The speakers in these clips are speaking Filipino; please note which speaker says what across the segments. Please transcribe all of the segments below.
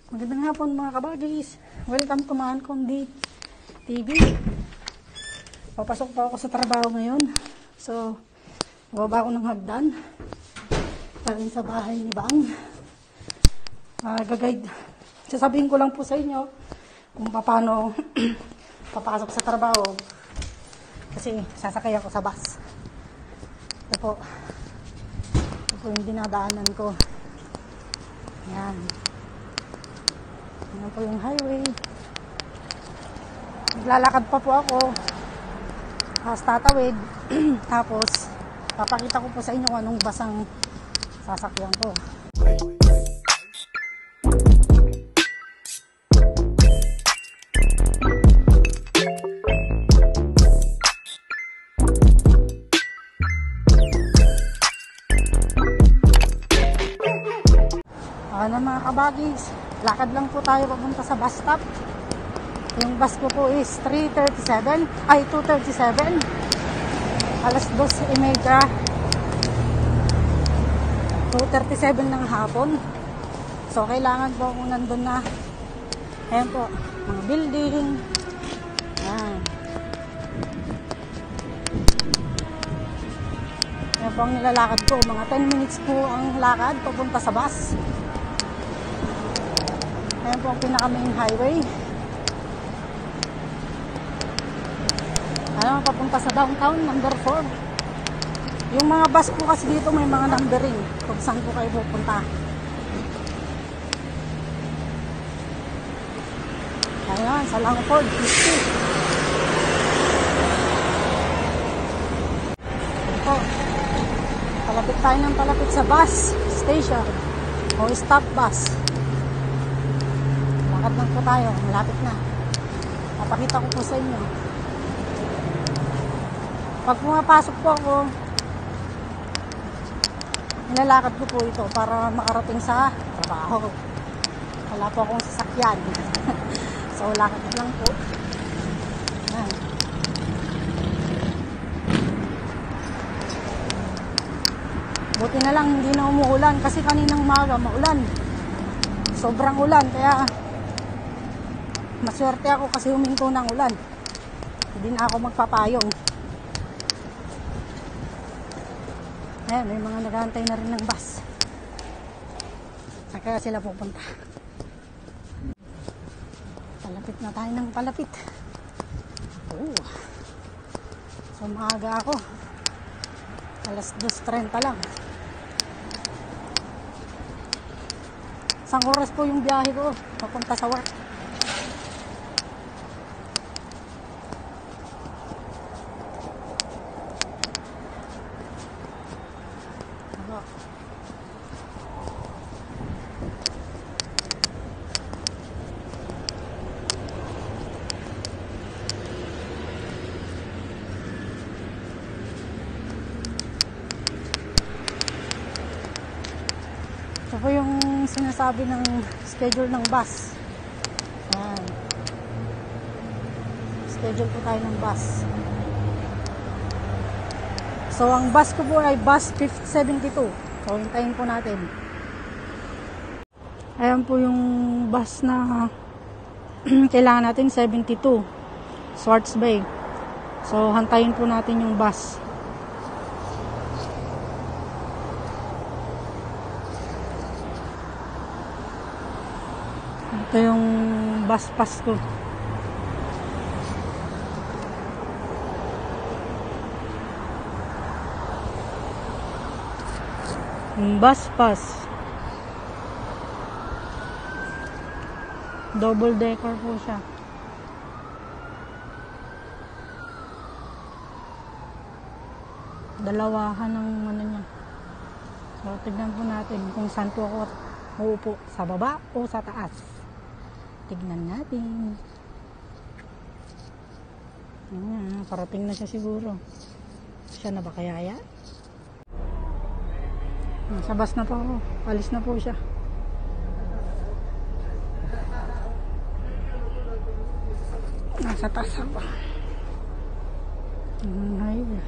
Speaker 1: Magandang hapon mga kabagis. Welcome to Maan Conde TV. Papasok pa ako sa trabaho ngayon. So, bababa ako ng hagdan. Galing sa bahay ni Bang. Gagayad. Sasabihin ko lang po sa inyo kung paano papasok sa trabaho. Kasi sasakay ako sa bus. Ito po yung dinadaanan ko. Yan. Yan po yung highway. Naglalakad pa po ako. Tatawid. Tapos, papakita ko po sa inyo kung anong basang sasakyan ko. Ano mga kabagis, lakad lang po tayo papunta sa bus stop. Yung bus ko po is 2:37 alas 2:30 2:37 ng hapon. So kailangan po kung nandun na. Ayan po, mga building. Ayan. Ayan po ang nilalakad ko, mga 10 minutes po ang lakad papunta sa bus. Ayan po ang pinaka-main highway. Ayan, papunta sa downtown, number 4. Yung mga bus po kasi dito may mga numbering kung saan po kayo pupunta. Ayan, sa Langford, 50. Ito, palapit tayo ng palapit sa bus station o stop bus. Lakad lang po tayo, malapit na. Papakita ko po sa inyo. Pag pumapasok po ako, nilalakad ko po ito para makarating sa trabaho. Wala po akong sasakyan. So, lakad lang po. Ayan. Buti na lang hindi na umuulan kasi kaninang umaga maulan. Sobrang ulan, kaya maswerte ako kasi huminto ng ulan. Hindi na ako magpapayong. Ayan, may mga naghahantay na rin ng bus. Saan kaya sila pupunta? Palapit na tayo ng palapit. Oh. So maaga ako. Alas 2:30 lang. Isang oras po yung biyahe ko papunta sa work. Ito po yung sinasabi ng schedule ng bus. Ayan. Schedule po tayo ng bus. So, ang bus ko po ay bus 572. So, hintayin po natin. Ayan po yung bus na kailangan natin, 72. Swartz Bay. So, hantayin po natin yung bus. Ito yung bus pass ko. Bus pass. Double decker po siya. Dalawahan ng ano niya. So, tignan po natin kung saan po ako uupo. Sa baba o sa taas. Tignan natin. Parating na siya siguro. Siya na ba kaya yan? Sa bus na po ako. Alis na po siya. Nasa taas ako. Highway.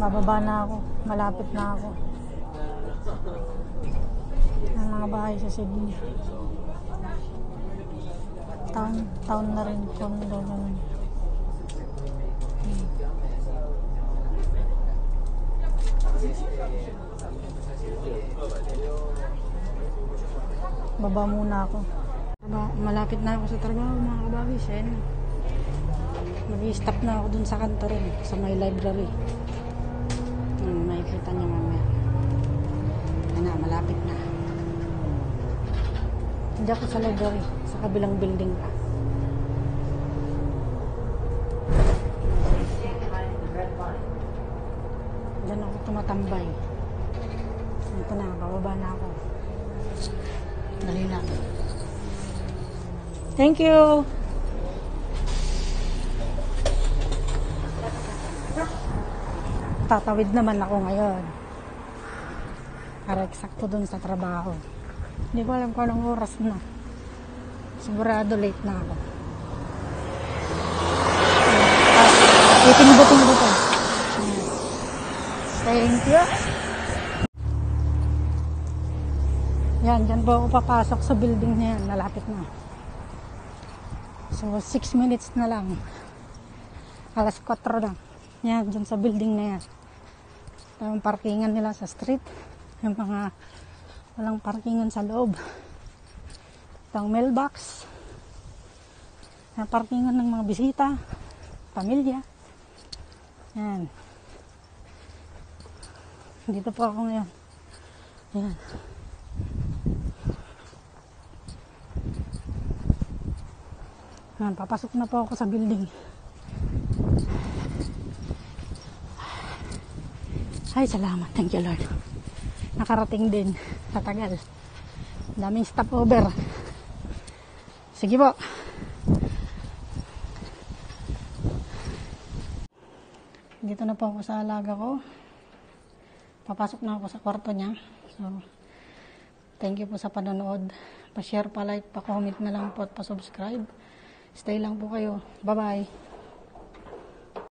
Speaker 1: Bababa na ako. Malapit na ako. Ang mga bahay sa Sydney. Town na rin. Condo naman. Baba muna ako. Malapit na ako sa trabaho mga kabagis. Mag-i-stop na ako dun sa kanto rin. Sa may library. Makikita niyo mamaya. Na, malapit na. Hindi ako sa library. Sa kabilang building pa. Diyan ako tumatambay. Ito na, bababa na ako. Dali na. Thank you! Tatawid naman ako ngayon. Para eksakto dun sa trabaho. Hindi ko alam kung anong oras na. Sigurado late na ako. Tinibutin dito. Thank you. Yan, dyan po ako papasok sa building na yan. Malapit na. So, 6 minutes na lang. Alas 4 na. Yan, dyan sa building na yan. Yung parkingan nila sa street. Yung mga walang parkingan sa loob. Itong mailbox. Yung parkingan ng mga bisita. Pamilya. Yan. Dito po ako ngayon. Yan. Yan, papasok na po ako sa building. Ay, salamat. Thank you, Lord. Nakarating din. Tatagal. Daming stopover. Sige po. Dito na po ako sa alaga ko. Papasok na ako sa kwarto niya. So, thank you po sa panonood. Pa-share, pa-like, pa-comment na lang po at pa-subscribe. Stay lang po kayo. Bye-bye.